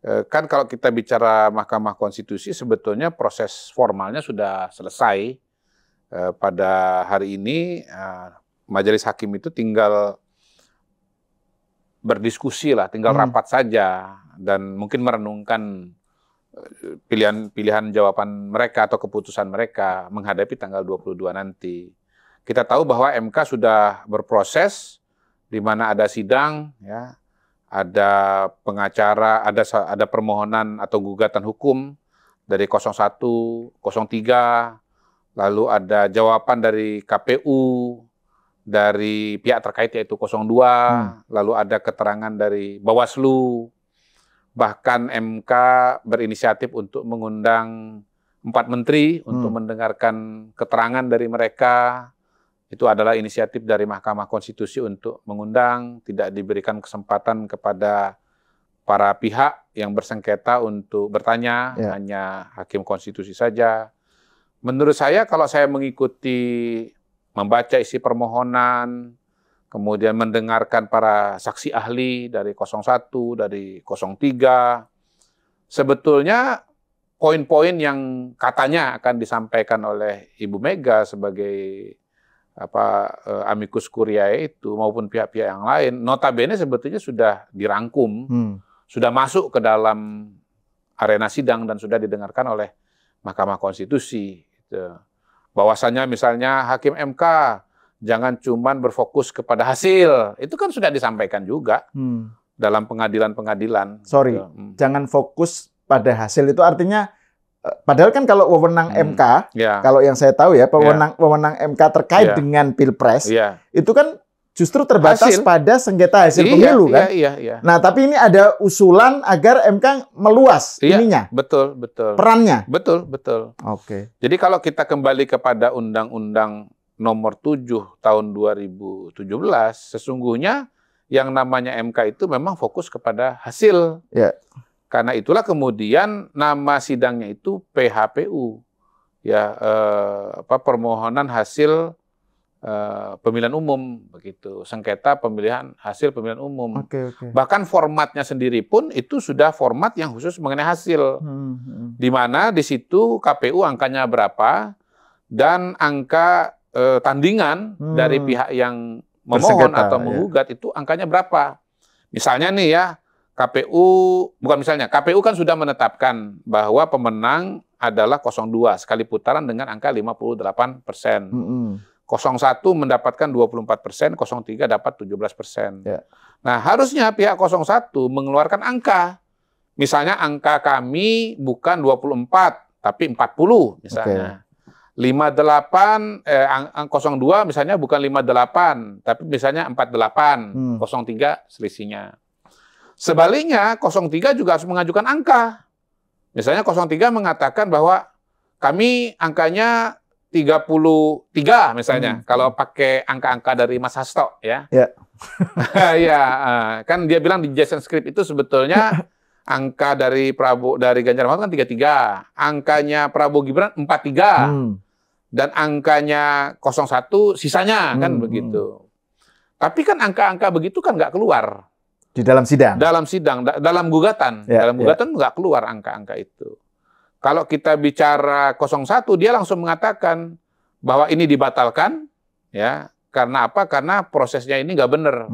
kan kalau kita bicara Mahkamah Konstitusi sebetulnya proses formalnya sudah selesai. Pada hari ini majelis hakim itu tinggal berdiskusi lah, tinggal rapat saja dan mungkin merenungkan pilihan jawaban mereka atau keputusan mereka menghadapi tanggal 22 nanti. Kita tahu bahwa MK sudah berproses di mana ada sidang, ya, ada pengacara, ada permohonan atau gugatan hukum dari 01, 03, lalu ada jawaban dari KPU, dari pihak terkait yaitu 02, lalu ada keterangan dari Bawaslu, bahkan MK berinisiatif untuk mengundang 4 menteri untuk mendengarkan keterangan dari mereka. Itu adalah inisiatif dari Mahkamah Konstitusi untuk mengundang, tidak diberikan kesempatan kepada para pihak yang bersengketa untuk bertanya, hanya hakim konstitusi saja. Menurut saya kalau saya mengikuti, membaca isi permohonan, kemudian mendengarkan para saksi ahli dari 01, dari 03, sebetulnya poin-poin yang katanya akan disampaikan oleh Ibu Mega sebagai amicus curiae itu maupun pihak-pihak yang lain, notabene sebetulnya sudah dirangkum, sudah masuk ke dalam arena sidang dan sudah didengarkan oleh Mahkamah Konstitusi. Bahwasanya misalnya hakim MK jangan cuman berfokus kepada hasil, itu kan sudah disampaikan juga dalam pengadilan-pengadilan. Sorry, jangan fokus pada hasil itu artinya, padahal kan kalau wewenang MK, kalau yang saya tahu ya, wewenang MK terkait dengan Pilpres, itu kan justru terbatas pada sengketa hasil pemilu kan. Nah, tapi ini ada usulan agar MK meluas ininya. Betul. Perannya. Betul. Oke. Jadi kalau kita kembali kepada Undang-Undang Nomor 7 Tahun 2017, sesungguhnya yang namanya MK itu memang fokus kepada hasil. Karena itulah kemudian nama sidangnya itu PHPU. Permohonan hasil pemilihan umum, begitu, sengketa pemilihan hasil pemilihan umum. Bahkan formatnya sendiri pun itu sudah format yang khusus mengenai hasil, di mana di situ KPU angkanya berapa dan angka tandingan dari pihak yang memohon atau menggugat itu angkanya berapa. Misalnya nih ya, KPU kan sudah menetapkan bahwa pemenang adalah 02 sekali putaran dengan angka 58%. 01 mendapatkan 24%, 03 dapat 17%. Nah, harusnya pihak 01 mengeluarkan angka. Misalnya angka kami bukan 24, tapi 40 misalnya. 02 misalnya bukan 58, tapi misalnya 48, 03 selisihnya. Sebaliknya 03 juga harus mengajukan angka. Misalnya 03 mengatakan bahwa kami angkanya 33 misalnya, kalau pakai angka-angka dari Mas Hasto ya. Kan dia bilang di Jason Script itu sebetulnya angka dari Ganjar Mahfud kan 33, angkanya Prabowo Gibran 43, dan angkanya 01 sisanya kan begitu. Tapi kan angka-angka begitu kan nggak keluar di dalam sidang. Dalam gugatan, nggak keluar angka-angka itu. Kalau kita bicara 01, dia langsung mengatakan bahwa ini dibatalkan, ya, karena apa? Karena prosesnya ini nggak benar.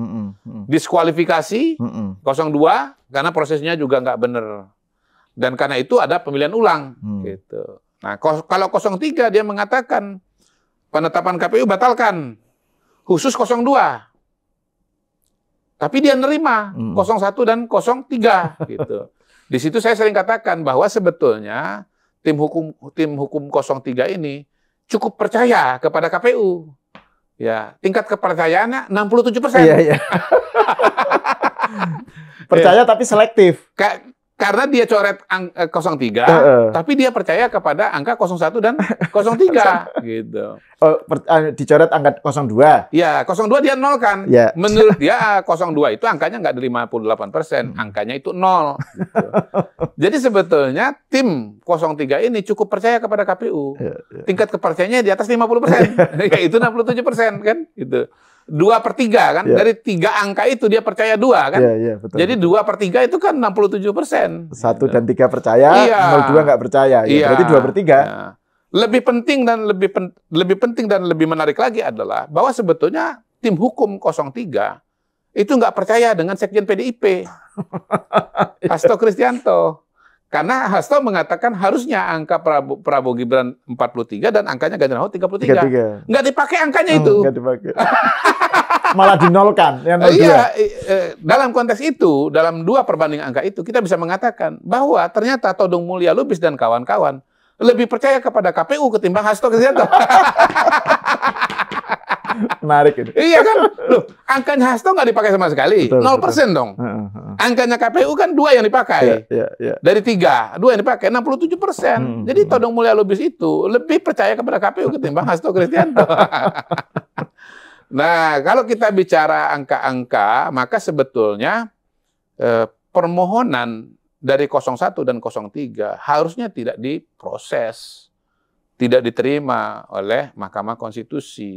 Diskualifikasi 02 karena prosesnya juga nggak benar. Dan karena itu ada pemilihan ulang. Gitu. Nah, kalau 03 dia mengatakan penetapan KPU batalkan, khusus 02. Tapi dia nerima 01 dan 03. Gitu. Di situ saya sering katakan bahwa sebetulnya tim hukum 03 ini cukup percaya kepada KPU. Ya, tingkat kepercayaannya 67%. Percaya tapi selektif. Karena dia coret 03, tapi dia percaya kepada angka 01 dan 03 gitu. Dicoret angka 02. Ya, 02 dia nol kan. Menurut dia 02 itu angkanya nggak di 58%, angkanya itu 0 gitu. Jadi sebetulnya tim 03 ini cukup percaya kepada KPU. Tingkat kepercayaannya di atas 50%, yaitu 67% kan gitu. 2/3 kan? Dari 3 angka itu dia percaya 2 kan? Betul. Jadi 2/3 itu kan 67%. 1 dan 3 percaya, 02 nggak percaya. Berarti 2/3. Lebih penting dan lebih menarik lagi adalah bahwa sebetulnya tim hukum 03 itu nggak percaya dengan Sekjen PDIP, Hasto Kristianto. Karena Hasto mengatakan harusnya angka Prabowo Gibran 43 dan angkanya Ganjar Mahfud 33. Nggak dipakai angkanya itu. Nggak dipakai. Malah dinolkan. Iya, dalam konteks itu, dalam 2 perbanding angka itu, kita bisa mengatakan bahwa ternyata Todung Mulya Lubis dan kawan-kawan lebih percaya kepada KPU ketimbang Hasto Kristianto. Menarik itu. Iya kan? Loh, angkanya Hasto nggak dipakai sama sekali. Betul, 0% dong. Angkanya KPU kan 2 yang dipakai. Dari 3, 2 yang dipakai, 67%. Jadi Todung Mulya Lubis itu lebih percaya kepada KPU ketimbang Hasto Kristianto. Nah, kalau kita bicara angka-angka, maka sebetulnya permohonan dari 01 dan 03 harusnya tidak diproses, tidak diterima oleh Mahkamah Konstitusi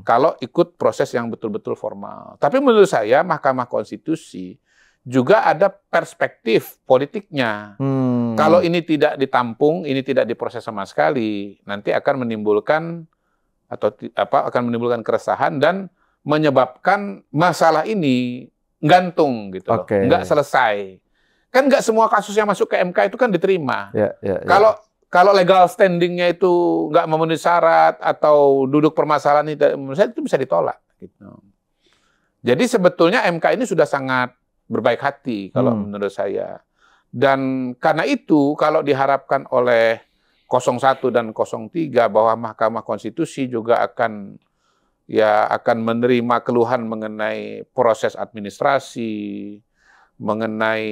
kalau ikut proses yang betul-betul formal. Tapi menurut saya Mahkamah Konstitusi juga ada perspektif politiknya. Kalau ini tidak ditampung, ini tidak diproses sama sekali, nanti akan menimbulkan keresahan dan menyebabkan masalah ini gantung gitu loh, nggak selesai. Kan nggak semua kasus yang masuk ke MK itu kan diterima. Kalau legal standingnya itu nggak memenuhi syarat atau duduk permasalahan menurut saya itu bisa ditolak. Gitu. Jadi sebetulnya MK ini sudah sangat berbaik hati kalau menurut saya. Dan karena itu kalau diharapkan oleh 01 dan 03 bahwa Mahkamah Konstitusi juga akan menerima keluhan mengenai proses administrasi, mengenai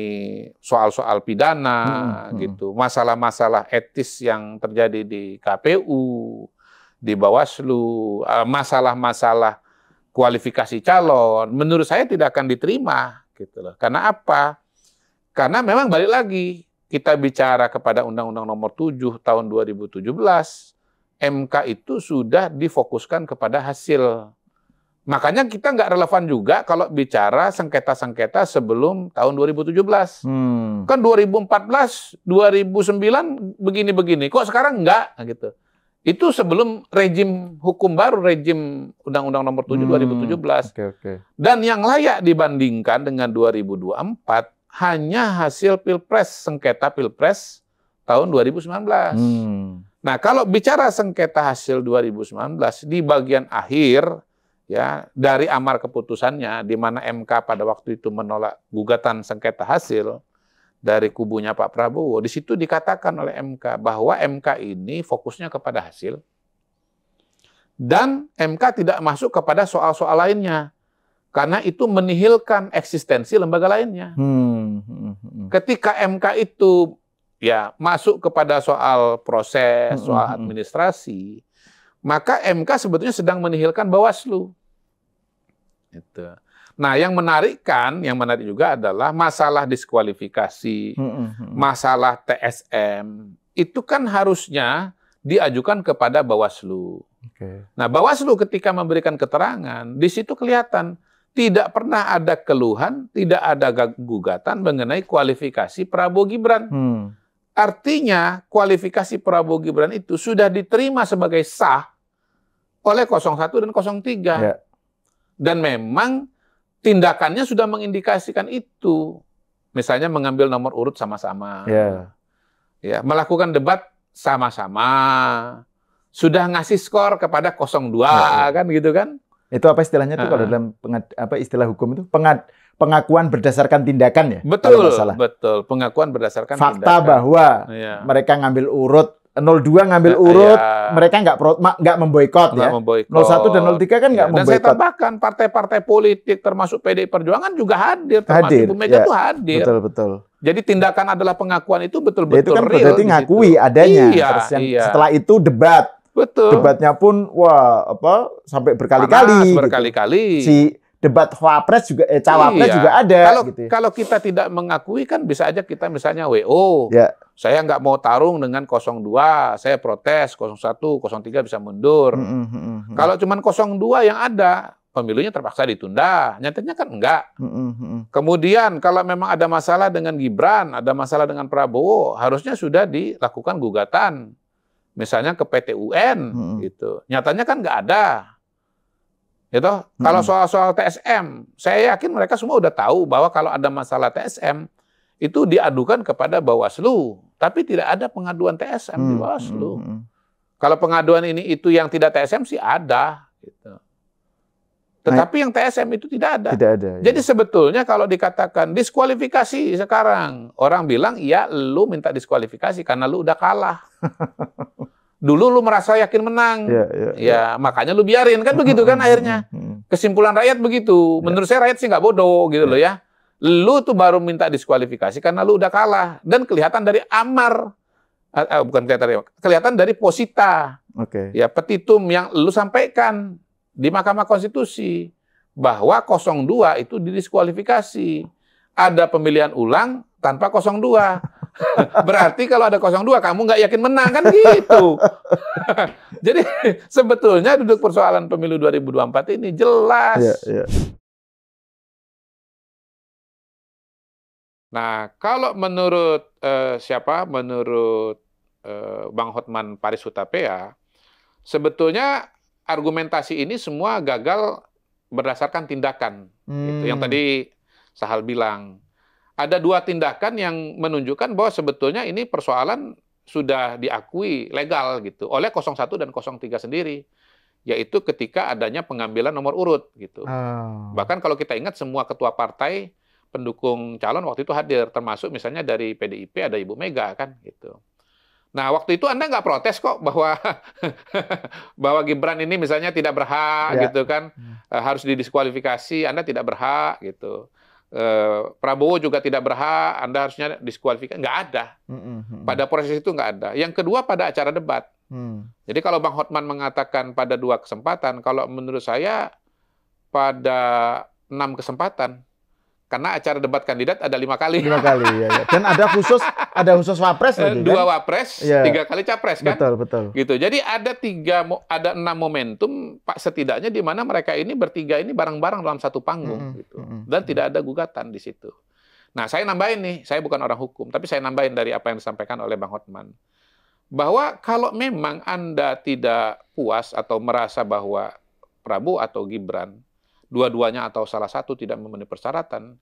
soal-soal pidana gitu, masalah-masalah etis yang terjadi di KPU, di Bawaslu, masalah-masalah kualifikasi calon, menurut saya tidak akan diterima gitu loh. Karena apa? Karena memang balik lagi kita bicara kepada Undang-Undang Nomor 7 tahun 2017, MK itu sudah difokuskan kepada hasil. Makanya kita nggak relevan juga kalau bicara sengketa-sengketa sebelum tahun 2017. Kan 2014, 2009 begini-begini. Kok sekarang nggak gitu? Itu sebelum rejim hukum baru, rejim Undang-Undang Nomor 7 2017. Dan yang layak dibandingkan dengan 2024 hanya hasil Pilpres, sengketa Pilpres tahun 2019. Nah, kalau bicara sengketa hasil 2019 di bagian akhir dari amar keputusannya, di mana MK pada waktu itu menolak gugatan sengketa hasil dari kubunya Pak Prabowo, di situ dikatakan oleh MK bahwa MK ini fokusnya kepada hasil dan MK tidak masuk kepada soal-soal lainnya karena itu menihilkan eksistensi lembaga lainnya. Ketika MK itu masuk kepada soal proses, soal administrasi, maka MK sebetulnya sedang menihilkan Bawaslu. Itu. Nah, yang menarik juga adalah masalah diskualifikasi, masalah TSM, itu kan harusnya diajukan kepada Bawaslu. Nah, Bawaslu ketika memberikan keterangan, di situ kelihatan tidak pernah ada keluhan, tidak ada gugatan mengenai kualifikasi Prabowo Gibran. Artinya, kualifikasi Prabowo Gibran itu sudah diterima sebagai sah oleh 01 dan 03. Dan memang tindakannya sudah mengindikasikan itu. Misalnya mengambil nomor urut sama-sama. Melakukan debat sama-sama. Sudah ngasih skor kepada 02 kan gitu kan. Itu apa istilahnya tuh kalau dalam istilah hukum itu? Pengakuan berdasarkan tindakan ya? Betul, betul. Pengakuan berdasarkan fakta tindakan. Fakta bahwa mereka ngambil urut 02 ngambil urut, mereka nggak memboikot ya. 01 dan 03 kan nggak memboikot. Dan saya tambahkan partai-partai politik termasuk PDI Perjuangan juga hadir, termasuk Ibu Mega itu hadir. Betul. Jadi tindakan adalah pengakuan itu betul-betul itu kan real. Berarti ngakui adanya. Setelah itu debat. Betul. Debatnya pun sampai berkali-kali. Berkali-kali. Si debat Wapres juga cawapres juga ada. Kalau kita tidak mengakui kan bisa aja kita misalnya WO. Saya nggak mau tarung dengan 02, saya protes 01, 03 bisa mundur. Kalau cuma 02 yang ada, pemilunya terpaksa ditunda. Nyatanya kan enggak. Kemudian kalau memang ada masalah dengan Gibran, ada masalah dengan Prabowo, harusnya sudah dilakukan gugatan. Misalnya ke PT UN gitu. Nyatanya kan enggak ada. Gitu. Kalau soal TSM, saya yakin mereka semua udah tahu bahwa kalau ada masalah TSM itu diadukan kepada Bawaslu, tapi tidak ada pengaduan TSM di Bawaslu. Kalau pengaduan ini itu yang tidak TSM sih ada, gitu. Tetapi yang TSM itu tidak ada. Tidak ada. Jadi sebetulnya kalau dikatakan diskualifikasi sekarang, orang bilang iya lu minta diskualifikasi karena lu udah kalah. Dulu lu merasa yakin menang, ya makanya lu biarin, kan begitu kan akhirnya. Kesimpulan rakyat begitu. Menurut saya rakyat sih nggak bodoh gitu loh ya. Lu tuh baru minta diskualifikasi karena lu udah kalah. Dan kelihatan dari amar, bukan kelihatan dari posita, ya petitum yang lu sampaikan di Mahkamah Konstitusi bahwa 02 itu didiskualifikasi. Ada pemilihan ulang tanpa 02. Berarti kalau ada 02 kamu nggak yakin menang kan gitu. Jadi sebetulnya duduk persoalan pemilu 2024 ini jelas. Nah, kalau menurut menurut Bang Hotman Paris Hutapea, sebetulnya argumentasi ini semua gagal berdasarkan tindakan. Gitu. Yang tadi Sahal bilang. Ada dua tindakan yang menunjukkan bahwa sebetulnya ini persoalan sudah diakui legal gitu oleh 01 dan 03 sendiri, yaitu ketika adanya pengambilan nomor urut gitu. Bahkan kalau kita ingat semua ketua partai pendukung calon waktu itu hadir, termasuk misalnya dari PDIP ada Ibu Mega kan gitu. Nah waktu itu Anda nggak protes kok bahwa bahwa Gibran ini misalnya tidak berhak gitu kan, harus didiskualifikasi, Anda tidak berhak gitu. Prabowo juga tidak berhak, Anda harusnya diskualifikasi. Nggak ada. Pada proses itu nggak ada. Yang kedua pada acara debat. Jadi kalau Bang Hotman mengatakan pada 2 kesempatan, kalau menurut saya pada 6 kesempatan. Karena acara debat kandidat ada 5 kali. 5 kali, ya. Dan ada khusus wapres lagi, 2 wapres, 3 kali capres kan? Betul. Gitu. Jadi ada 6 momentum Pak setidaknya di mana mereka ini bertiga ini bareng-bareng dalam satu panggung gitu. Dan tidak ada gugatan di situ. Nah, saya nambahin nih, saya bukan orang hukum, tapi saya nambahin dari apa yang disampaikan oleh Bang Hotman. Bahwa kalau memang Anda tidak puas atau merasa bahwa Prabowo atau Gibran dua-duanya atau salah satu tidak memenuhi persyaratan,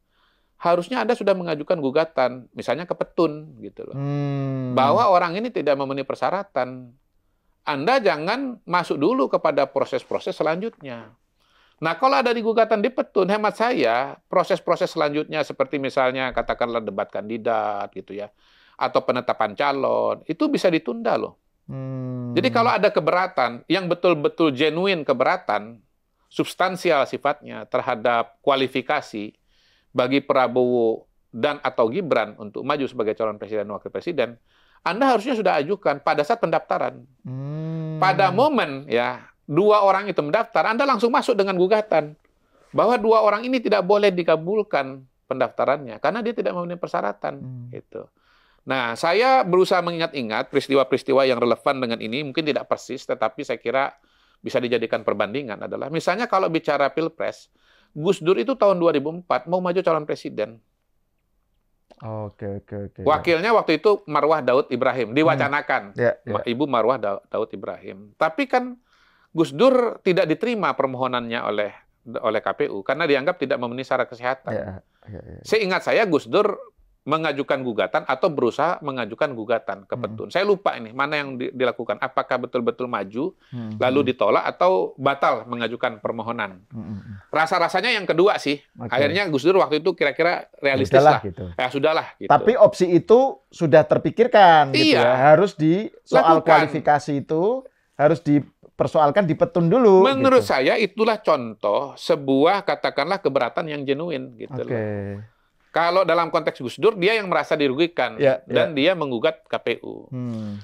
harusnya Anda sudah mengajukan gugatan, misalnya ke Petun, gitu loh. Bahwa orang ini tidak memenuhi persyaratan. Anda jangan masuk dulu kepada proses-proses selanjutnya. Nah, kalau ada di gugatan di Petun, hemat saya, proses-proses selanjutnya seperti misalnya katakanlah debat kandidat, gitu ya, atau penetapan calon, itu bisa ditunda loh. Jadi kalau ada keberatan, yang betul-betul genuine keberatan, substansial sifatnya terhadap kualifikasi bagi Prabowo dan atau Gibran untuk maju sebagai calon presiden dan wakil presiden, Anda harusnya sudah ajukan pada saat pendaftaran. Pada momen ya 2 orang itu mendaftar, Anda langsung masuk dengan gugatan bahwa 2 orang ini tidak boleh dikabulkan pendaftarannya karena dia tidak memenuhi persyaratan. Gitu. Nah, saya berusaha mengingat-ingat peristiwa-peristiwa yang relevan dengan ini, mungkin tidak persis, tetapi saya kira bisa dijadikan perbandingan adalah, misalnya kalau bicara Pilpres, Gus Dur itu tahun 2004 mau maju calon presiden. Oke. Wakilnya waktu itu Marwah Daud Ibrahim, diwacanakan. Ibu Marwah Daud Ibrahim. Tapi kan Gus Dur tidak diterima permohonannya oleh KPU karena dianggap tidak memenuhi syarat kesehatan. Seingat saya Gus Dur mengajukan gugatan atau berusaha mengajukan gugatan ke Petun. Saya lupa ini mana yang dilakukan. Apakah betul-betul maju lalu ditolak atau batal mengajukan permohonan. Rasa-rasanya yang kedua sih. Akhirnya Gus Dur waktu itu kira-kira realistis lah. Gitu. Ya sudahlah. Gitu. Tapi opsi itu sudah terpikirkan. Gitu ya. Harus soal kualifikasi itu harus dipersoalkan di Petun dulu. Menurut saya itulah contoh sebuah katakanlah keberatan yang genuine. Gitu loh. Kalau dalam konteks Gus Dur, dia yang merasa dirugikan dan dia menggugat KPU.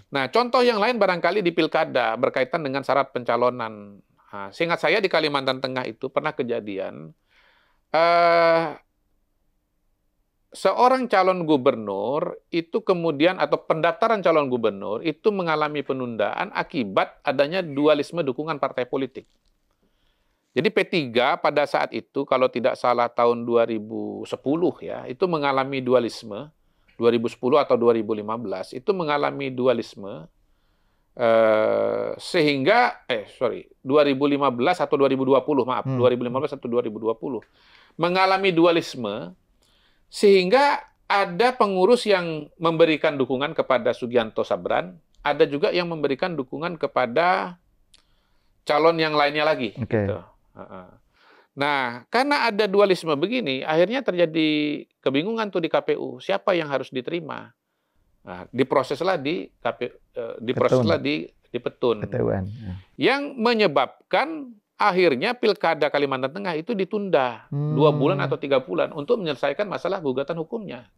Nah, contoh yang lain barangkali di pilkada berkaitan dengan syarat pencalonan. Nah, seingat saya di Kalimantan Tengah itu pernah kejadian seorang calon gubernur itu kemudian atau pendaftaran calon gubernur itu mengalami penundaan akibat adanya dualisme dukungan partai politik. Jadi P3 pada saat itu kalau tidak salah tahun 2010 ya, itu mengalami dualisme. 2010 atau 2015 itu mengalami dualisme sehingga 2015 atau 2020 maaf, 2015 atau 2020 mengalami dualisme sehingga ada pengurus yang memberikan dukungan kepada Sugianto Sabran, ada juga yang memberikan dukungan kepada calon yang lainnya lagi. Gitu. Nah, karena ada dualisme begini, akhirnya terjadi kebingungan tuh di KPU. Siapa yang harus diterima? Nah, diproseslah di Petun. Yang menyebabkan akhirnya Pilkada Kalimantan Tengah itu ditunda 2 bulan atau 3 bulan untuk menyelesaikan masalah gugatan hukumnya.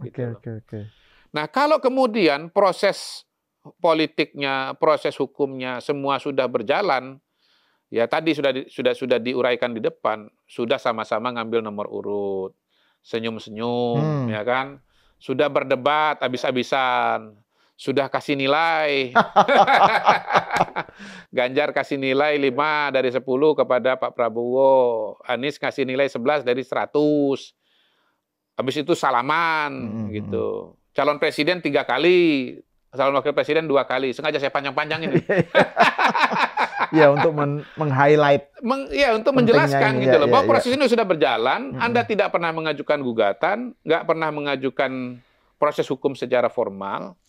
Nah, kalau kemudian proses politiknya, proses hukumnya semua sudah berjalan, ya tadi sudah diuraikan di depan, sudah sama-sama ngambil nomor urut, senyum-senyum, ya kan? Sudah berdebat habis-habisan, sudah kasih nilai. Ganjar kasih nilai 5 dari 10 kepada Pak Prabowo, Anies kasih nilai 11 dari 100. Habis itu salaman gitu. Calon presiden 3 kali, calon wakil presiden 2 kali. Sengaja saya panjang-panjangin ini. Ya, untuk meng-highlight. Untuk menjelaskan gitu loh, bahwa proses ini sudah berjalan, Anda tidak pernah mengajukan gugatan, nggak pernah mengajukan proses hukum secara formal.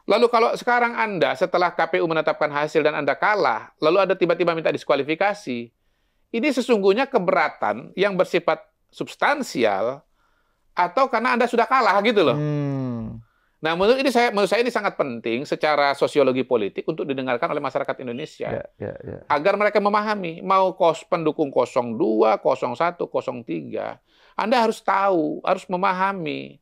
Lalu kalau sekarang Anda setelah KPU menetapkan hasil dan Anda kalah, lalu Anda tiba-tiba minta diskualifikasi, ini sesungguhnya keberatan yang bersifat substansial atau karena Anda sudah kalah gitu loh. Nah, menurut saya ini sangat penting secara sosiologi politik untuk didengarkan oleh masyarakat Indonesia. Agar mereka memahami, mau pendukung 02, 01, 03, Anda harus tahu, harus memahami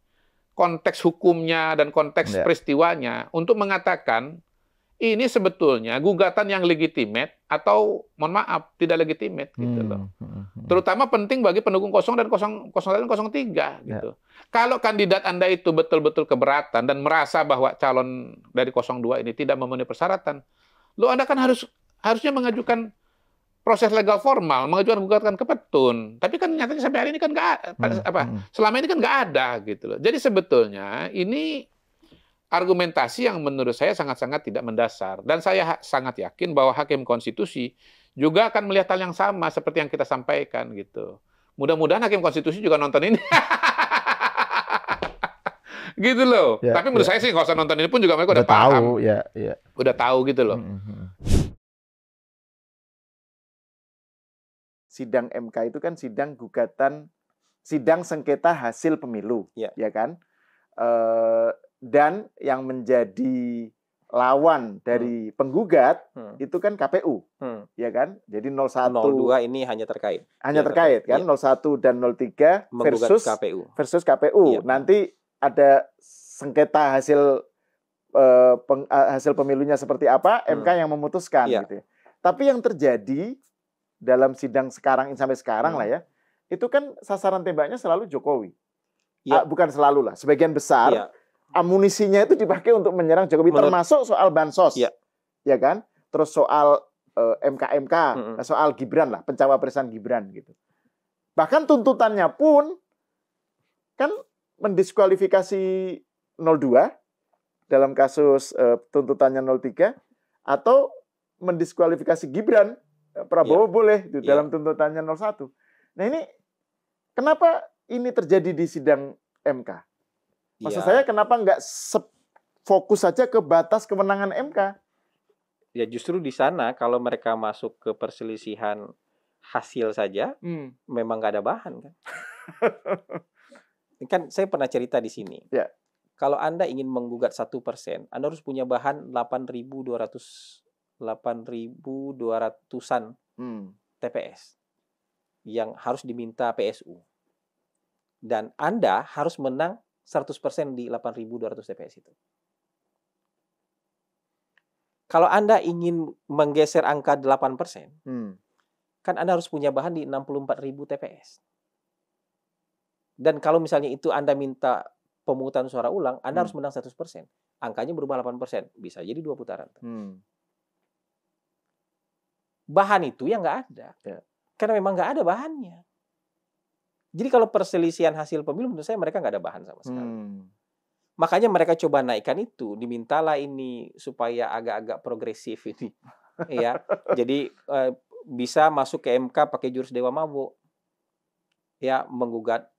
konteks hukumnya dan konteks peristiwanya untuk mengatakan ini sebetulnya gugatan yang legitimate atau mohon maaf tidak legitimate gitu loh. Terutama penting bagi pendukung 0 dan 01 dan 03 gitu. Kalau kandidat Anda itu betul-betul keberatan dan merasa bahwa calon dari 02 ini tidak memenuhi persyaratan, lo Anda kan harusnya mengajukan proses legal formal, mengajukan gugatan ke Petun. Tapi kan nyatanya sampai hari ini kan nggak selama ini kan nggak ada gitu loh. Jadi sebetulnya ini argumentasi yang menurut saya sangat-sangat tidak mendasar. Dan saya sangat yakin bahwa Hakim Konstitusi juga akan melihat hal yang sama seperti yang kita sampaikan gitu. Mudah-mudahan Hakim Konstitusi juga nonton ini. Gitu loh. Tapi menurut saya sih nggak usah nonton ini pun juga mereka udah paham. Udah tahu gitu loh. Sidang MK itu kan sidang sengketa hasil pemilu, ya kan? Dan yang menjadi lawan dari penggugat itu kan KPU, ya kan? Jadi 01, 02 ini hanya terkait kan? 01 dan 03 versus KPU. Nanti ada sengketa hasil pemilunya seperti apa, MK yang memutuskan gitu. Tapi yang terjadi dalam sidang sampai sekarang lah ya, itu kan sasaran tembaknya selalu Jokowi. Bukan selalu lah, sebagian besar amunisinya itu dipakai untuk menyerang Jokowi, termasuk soal bansos, ya kan? Terus soal MK, soal Gibran lah, pencawapresan Gibran gitu. Bahkan tuntutannya pun kan mendiskualifikasi 02 dalam kasus tuntutannya 03 atau mendiskualifikasi Gibran. Prabowo boleh di dalam tuntutannya 01. Nah ini kenapa ini terjadi di sidang MK? Maksud saya kenapa nggak fokus saja ke batas kewenangan MK? Ya justru di sana kalau mereka masuk ke perselisihan hasil saja, memang nggak ada bahan kan? Kan saya pernah cerita di sini. Kalau Anda ingin menggugat 1%, Anda harus punya bahan 8.200-an TPS yang harus diminta PSU. Dan Anda harus menang 100% di 8.200 TPS itu. Kalau Anda ingin menggeser angka 8%, kan Anda harus punya bahan di 64.000 TPS. Dan kalau misalnya itu Anda minta pemungutan suara ulang, Anda harus menang 100%. Angkanya berubah 8%. Bisa jadi 2 putaran. Bahan itu yang nggak ada. Karena memang nggak ada bahannya. Jadi kalau perselisihan hasil pemilu, menurut saya mereka nggak ada bahan sama sekali. Makanya mereka coba naikkan itu, dimintalah ini supaya agak-agak progresif ini, ya. Jadi bisa masuk ke MK pakai jurus dewa mabuk, ya, menggugat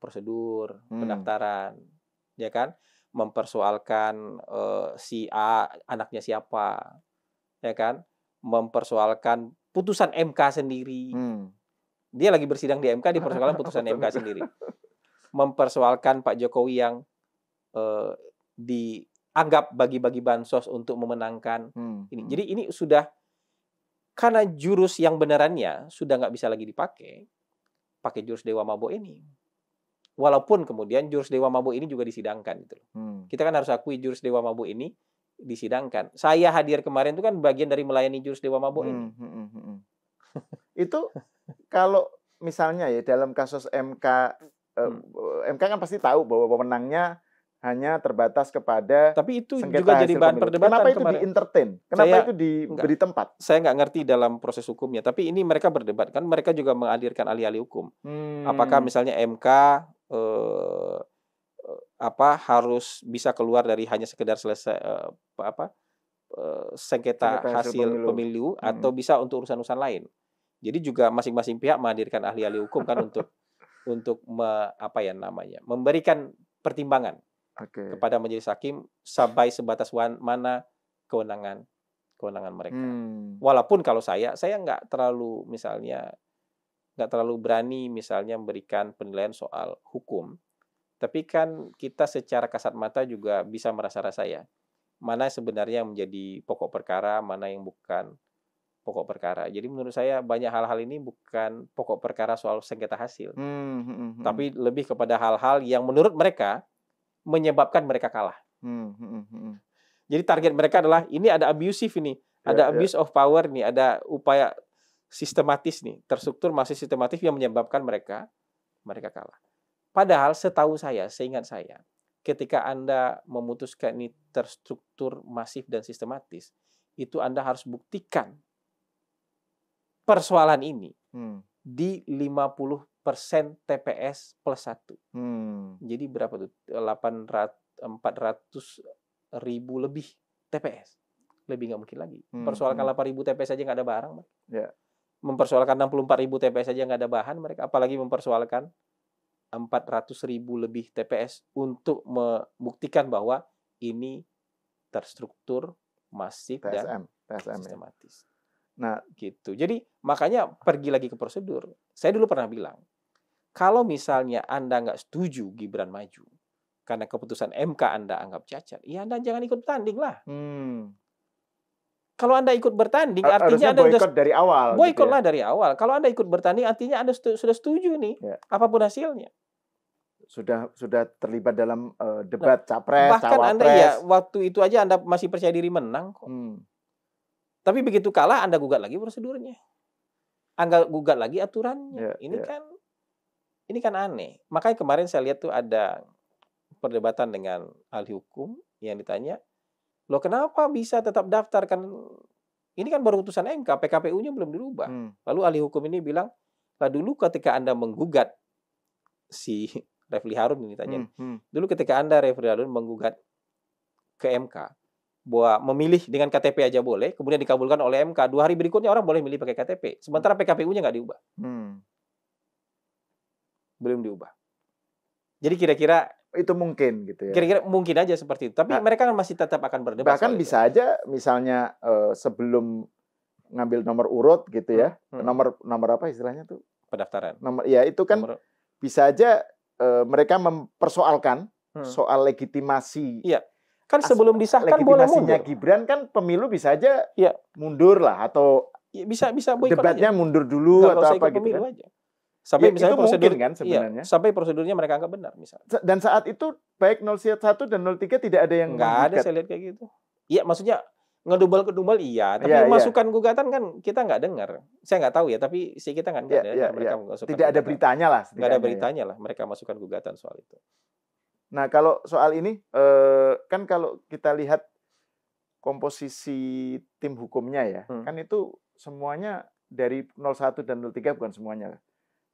prosedur pendaftaran, ya kan, mempersoalkan si A anaknya siapa, ya kan, mempersoalkan putusan MK sendiri. Dia lagi bersidang di MK, dipersoalkan putusan MK sendiri. Mempersoalkan Pak Jokowi yang dianggap bagi-bagi bansos untuk memenangkan ini. Jadi ini sudah, karena jurus yang benerannya sudah nggak bisa lagi dipakai, pakai jurus dewa mabuk ini. Walaupun kemudian jurus dewa mabuk ini juga disidangkan gitu. Kita kan harus akui jurus dewa mabuk ini disidangkan. Saya hadir kemarin itu kan bagian dari melayani jurus dewa mabuk ini. Itu kalau misalnya ya dalam kasus MK, MK kan pasti tahu bahwa pemenangnya hanya terbatas kepada tapi itu juga jadi bahan perdebatan. Kenapa itu di-entertain? Kenapa itu diberi tempat? Saya nggak ngerti dalam proses hukumnya, tapi ini mereka berdebat kan, mereka juga menghadirkan ahli-ahli hukum. Apakah misalnya MK harus bisa keluar dari hanya sekedar selesai sengketa hasil pemilu atau bisa untuk urusan-urusan lain. Jadi juga masing-masing pihak menghadirkan ahli-ahli hukum kan untuk memberikan pertimbangan kepada majelis hakim sampai sebatas mana kewenangan mereka. Walaupun kalau saya nggak terlalu berani misalnya memberikan penilaian soal hukum, tapi kan kita secara kasat mata juga bisa merasa-rasa ya, mana sebenarnya yang menjadi pokok perkara, mana yang bukan pokok perkara. Jadi menurut saya banyak hal-hal ini bukan pokok perkara soal sengketa hasil, tapi lebih kepada hal-hal yang menurut mereka menyebabkan mereka kalah. Jadi target mereka adalah ini ada abusive ini, ada abuse of power nih, ada upaya sistematis nih, terstruktur masih sistematis yang menyebabkan mereka kalah. Padahal setahu saya, seingat saya, ketika Anda memutuskan ini terstruktur, masif dan sistematis, itu Anda harus buktikan persoalan ini di 50% TPS plus 1. Jadi berapa tuh? 400.000 lebih TPS. Lebih nggak mungkin lagi. Persoalkan 8.000 TPS aja nggak ada barang. Mempersoalkan 64.000 TPS aja nggak ada bahan mereka. Apalagi mempersoalkan 400.000 lebih TPS untuk membuktikan bahwa ini terstruktur, masif, dan sistematis. Nah, gitu. Jadi makanya pergi lagi ke prosedur. Saya dulu pernah bilang, kalau misalnya Anda nggak setuju Gibran maju karena keputusan MK Anda anggap cacat, ya Anda jangan ikut bertanding lah. Kalau Anda ikut bertanding, artinya Anda boikot dari awal. Boikotlah dari awal. Kalau Anda ikut bertanding, artinya Anda sudah setuju nih, apapun hasilnya. Sudah terlibat dalam debat capres, bahkan cawapres. Anda ya waktu itu aja Anda masih percaya diri menang kok. Tapi begitu kalah Anda gugat lagi prosedurnya. Anda gugat lagi aturannya. Ini kan aneh. Makanya kemarin saya lihat tuh ada perdebatan dengan ahli hukum yang ditanya, "Loh kenapa bisa tetap daftar kan ini kan baru putusan MK, PKPU-nya belum dirubah." Lalu ahli hukum ini bilang, "Lah dulu ketika Anda menggugat si Refli Harun ini tanya. Dulu ketika Anda Refli Harun menggugat ke MK bahwa memilih dengan KTP aja boleh, kemudian dikabulkan oleh MK, 2 hari berikutnya orang boleh milih pakai KTP. Sementara PKPU-nya nggak diubah. Belum diubah. Jadi kira-kira itu mungkin gitu ya. Kira-kira mungkin aja seperti itu. Tapi mereka kan masih tetap akan berdebat. Bahkan bisa aja misalnya sebelum ngambil nomor urut gitu ya. Nomor apa istilahnya tuh? Pendaftaran. Ya itu kan bisa aja mereka mempersoalkan soal legitimasi. Iya. Kan sebelum disahkan boleh mundur. Gibran kan pemilu bisa aja mundur lah atau bisa boikot debatnya aja. Mundur dulu atau apa gitu kan. Aja. Sampai misalnya itu prosedur kan sebenarnya. Sampai prosedurnya mereka anggap benar misalnya. Dan saat itu baik 01 dan 03 tidak ada yang nggak ada saya lihat kayak gitu. Iya, maksudnya ngedubal iya, tapi masukan gugatan kan kita nggak dengar. Saya nggak tahu ya, tapi kita kan nggak dengar mereka masukkan. Tidak ada beritanya lah. Nggak ada beritanya lah mereka masukkan gugatan soal itu. Nah, kalau soal ini, kan kalau kita lihat komposisi tim hukumnya ya, kan itu semuanya dari 01 dan 03 bukan semuanya.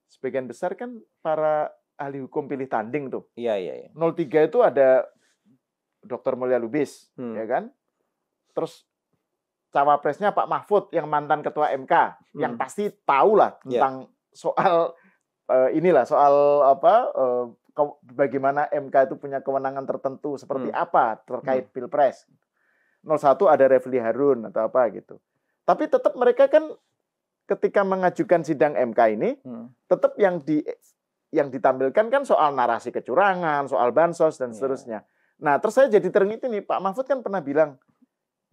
Sebagian besar kan para ahli hukum pilih tanding tuh. Iya, iya, iya. 03 itu ada Dr. Mulya Lubis, ya kan? Terus cawapresnya Pak Mahfud yang mantan ketua MK, yang pasti tahu lah tentang soal soal bagaimana MK itu punya kewenangan tertentu seperti apa terkait Pilpres. 01 ada Refli Harun atau apa gitu. Tapi tetap mereka kan ketika mengajukan sidang MK ini tetap yang ditampilkan kan soal narasi kecurangan, soal bansos dan seterusnya. Nah, terus saya jadi teringat nih, Pak Mahfud kan pernah bilang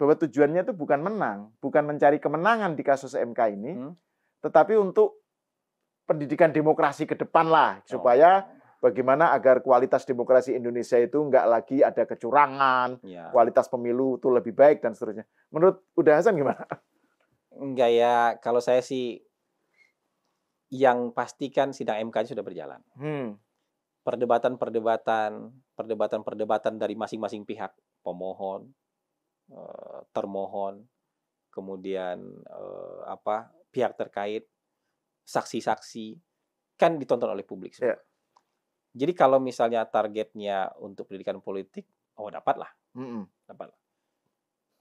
bahwa tujuannya itu bukan menang, bukan mencari kemenangan di kasus MK ini, tetapi untuk pendidikan demokrasi ke depan lah, supaya bagaimana agar kualitas demokrasi Indonesia itu nggak lagi ada kecurangan, kualitas pemilu itu lebih baik dan seterusnya. Menurut Uda Hasan gimana? Enggak ya, kalau saya sih yang pastikan sidang MK sudah berjalan. Perdebatan dari masing-masing pihak, pemohon, termohon, kemudian pihak terkait, saksi-saksi, kan ditonton oleh publik. Jadi kalau misalnya targetnya untuk pendidikan politik, dapatlah. Dapatlah.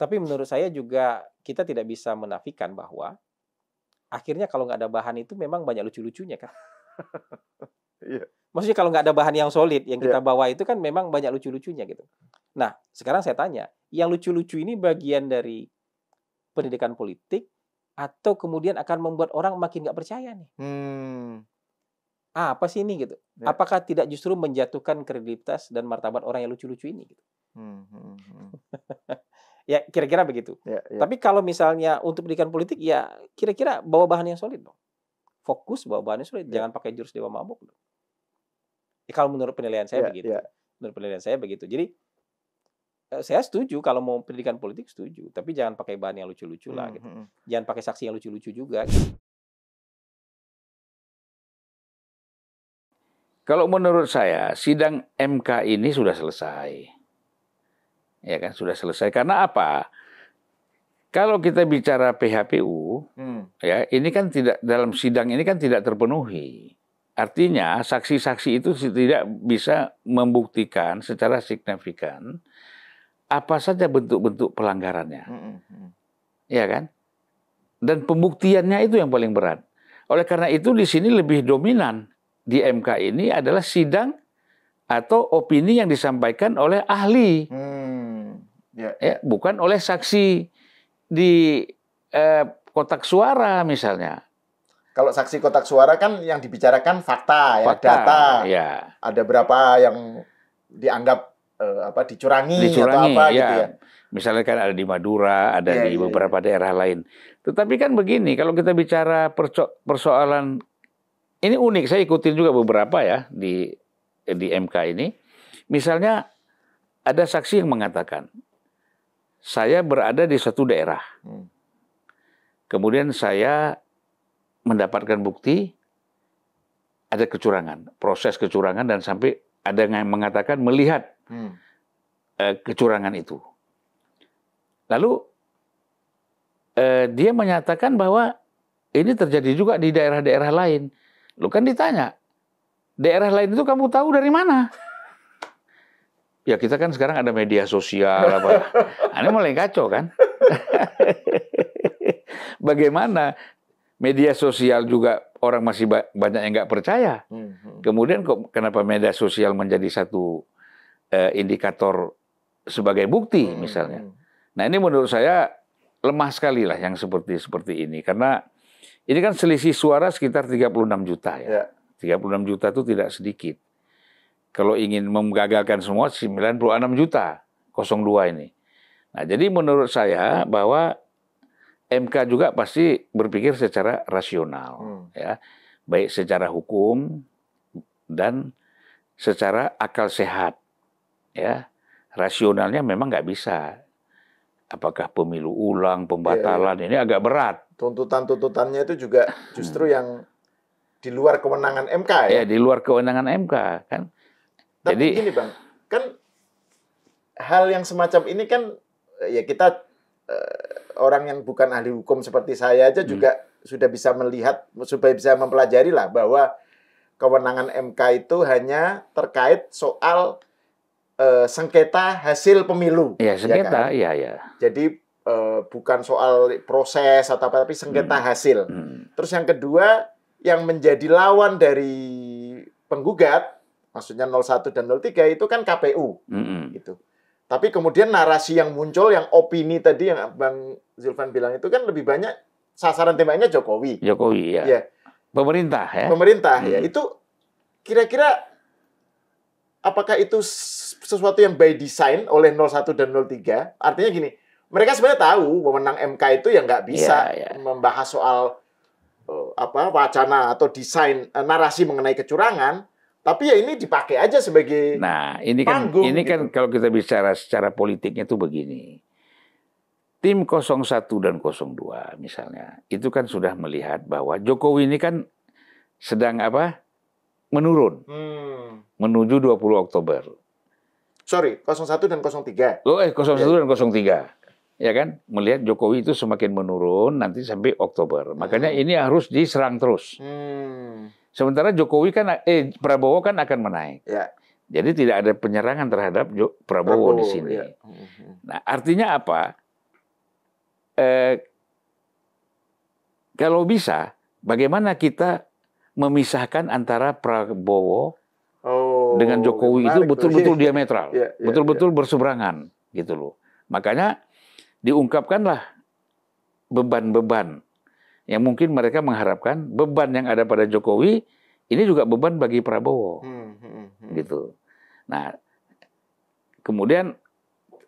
Tapi menurut saya juga kita tidak bisa menafikan bahwa akhirnya kalau nggak ada bahan itu memang banyak lucu-lucunya kan. Maksudnya kalau nggak ada bahan yang solid yang kita bawa itu kan memang banyak lucu-lucunya gitu. Nah, sekarang saya tanya, yang lucu-lucu ini bagian dari pendidikan politik atau kemudian akan membuat orang makin nggak percaya nih? Apa sih ini gitu? Apakah tidak justru menjatuhkan kredibilitas dan martabat orang yang lucu-lucu ini gitu? Ya kira-kira begitu. Tapi kalau misalnya untuk pendidikan politik ya kira-kira bawa bahan yang solid dong. Fokus bawa bahan yang solid, jangan pakai jurus dewa mabuk dong. Kalau menurut penilaian saya begitu. Menurut penilaian saya begitu. Jadi saya setuju kalau mau pendidikan politik setuju, tapi jangan pakai bahan yang lucu-lucu lah gitu. Jangan pakai saksi yang lucu-lucu juga. Gitu. Kalau menurut saya sidang MK ini sudah selesai. Ya kan, sudah selesai. Karena apa? Kalau kita bicara PHPU, ya ini kan tidak dalam sidang ini kan tidak terpenuhi. Artinya saksi-saksi itu tidak bisa membuktikan secara signifikan apa saja bentuk-bentuk pelanggarannya. Ya kan? Dan pembuktiannya itu yang paling berat. Oleh karena itu di sini lebih dominan di MK ini adalah sidang atau opini yang disampaikan oleh ahli. Bukan oleh saksi di kotak suara misalnya. Kalau saksi kotak suara kan yang dibicarakan fakta, data. Ada berapa yang dianggap dicurangi atau apa gitu ya. Misalnya kan ada di Madura, ada di beberapa daerah lain. Tetapi kan begini, kalau kita bicara persoalan ini unik, saya ikutin juga beberapa ya di MK ini. Misalnya ada saksi yang mengatakan, saya berada di suatu daerah. Kemudian saya mendapatkan bukti ada kecurangan, proses kecurangan dan sampai ada yang mengatakan melihat kecurangan itu. Lalu dia menyatakan bahwa ini terjadi juga di daerah-daerah lain. Lu kan ditanya, daerah lain itu kamu tahu dari mana? Ya kita kan sekarang ada media sosial apa. Ini mulai kacau kan? Bagaimana media sosial juga orang masih banyak yang nggak percaya. Kemudian kenapa media sosial menjadi satu indikator sebagai bukti misalnya. Nah ini menurut saya lemah sekali lah yang seperti ini. Karena ini kan selisih suara sekitar 36 juta ya. 36 juta itu tidak sedikit. Kalau ingin menggagalkan semua 96 juta 02 ini. Nah jadi menurut saya bahwa MK juga pasti berpikir secara rasional, ya, baik secara hukum dan secara akal sehat, ya. Rasionalnya memang nggak bisa. Apakah pemilu ulang, pembatalan, ini agak berat. Tuntutan-tuntutannya itu juga justru yang di luar kewenangan MK ya? Ya, di luar kewenangan MK kan. Tapi jadi gini Bang, kan hal yang semacam ini kan ya kita orang yang bukan ahli hukum seperti saya aja juga sudah bisa melihat, supaya bisa mempelajari lah bahwa kewenangan MK itu hanya terkait soal sengketa hasil pemilu. Ya, sengketa, ya kan? Jadi bukan soal proses atau apa, tapi sengketa hasil. Terus yang kedua, yang menjadi lawan dari penggugat, maksudnya 01 dan 03 itu kan KPU, gitu. Tapi kemudian narasi yang muncul, yang opini tadi yang Bang Zulfan bilang itu kan lebih banyak sasaran tembaknya Jokowi. Jokowi, ya. Pemerintah, ya. Pemerintah, ya. Itu kira-kira apakah itu sesuatu yang by design oleh 01 dan 03? Artinya gini, mereka sebenarnya tahu wewenang MK itu yang nggak bisa membahas soal wacana atau desain narasi mengenai kecurangan. Tapi ya ini dipakai aja sebagai panggung. Ini kan kalau kita bicara secara politiknya itu begini. Tim 01 dan 02 misalnya, itu kan sudah melihat bahwa Jokowi ini kan sedang menurun. Menuju 20 Oktober. Sorry, 01 dan 03. 01 dan 03. Ya kan? Melihat Jokowi itu semakin menurun nanti sampai Oktober. Makanya ini harus diserang terus. Sementara Jokowi kan Prabowo kan akan menaik. Ya. Jadi tidak ada penyerangan terhadap Prabowo di sini. Ya. Nah, artinya apa? Kalau bisa, bagaimana kita memisahkan antara Prabowo dengan Jokowi itu betul-betul diametral, betul-betul berseberangan, gitu loh. Makanya diungkapkanlah beban-beban yang mungkin mereka mengharapkan beban yang ada pada Jokowi ini juga beban bagi Prabowo, gitu. Nah, kemudian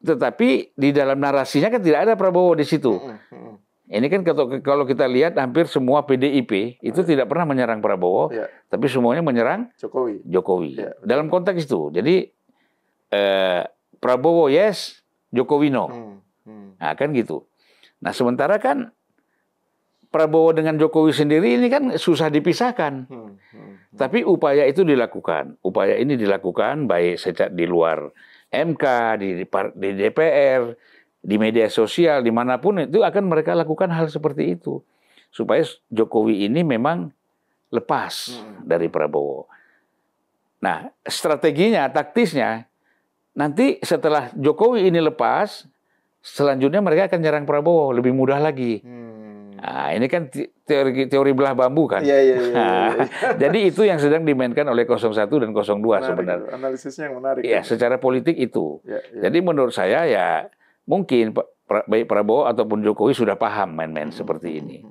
tetapi di dalam narasinya kan tidak ada Prabowo di situ. Ini kan kalau kita lihat hampir semua PDIP itu tidak pernah menyerang Prabowo, tapi semuanya menyerang Jokowi. Ya, dalam konteks itu, jadi Prabowo yes, Jokowi no. Nah, kan gitu. Nah, sementara kan Prabowo dengan Jokowi sendiri ini kan susah dipisahkan. Tapi upaya itu dilakukan. Upaya ini dilakukan baik di luar MK, di DPR, di media sosial, dimanapun itu akan mereka lakukan hal seperti itu. Supaya Jokowi ini memang lepas dari Prabowo. Nah, strateginya, taktisnya, nanti setelah Jokowi ini lepas, selanjutnya mereka akan nyerang Prabowo, lebih mudah lagi. Nah, ini kan teori belah bambu kan. Jadi itu yang sedang dimainkan oleh 01 dan 02 menarik, sebenarnya. Analisisnya yang menarik. Ya, secara politik itu. Jadi menurut saya ya mungkin baik Prabowo ataupun Jokowi sudah paham main-main seperti ini.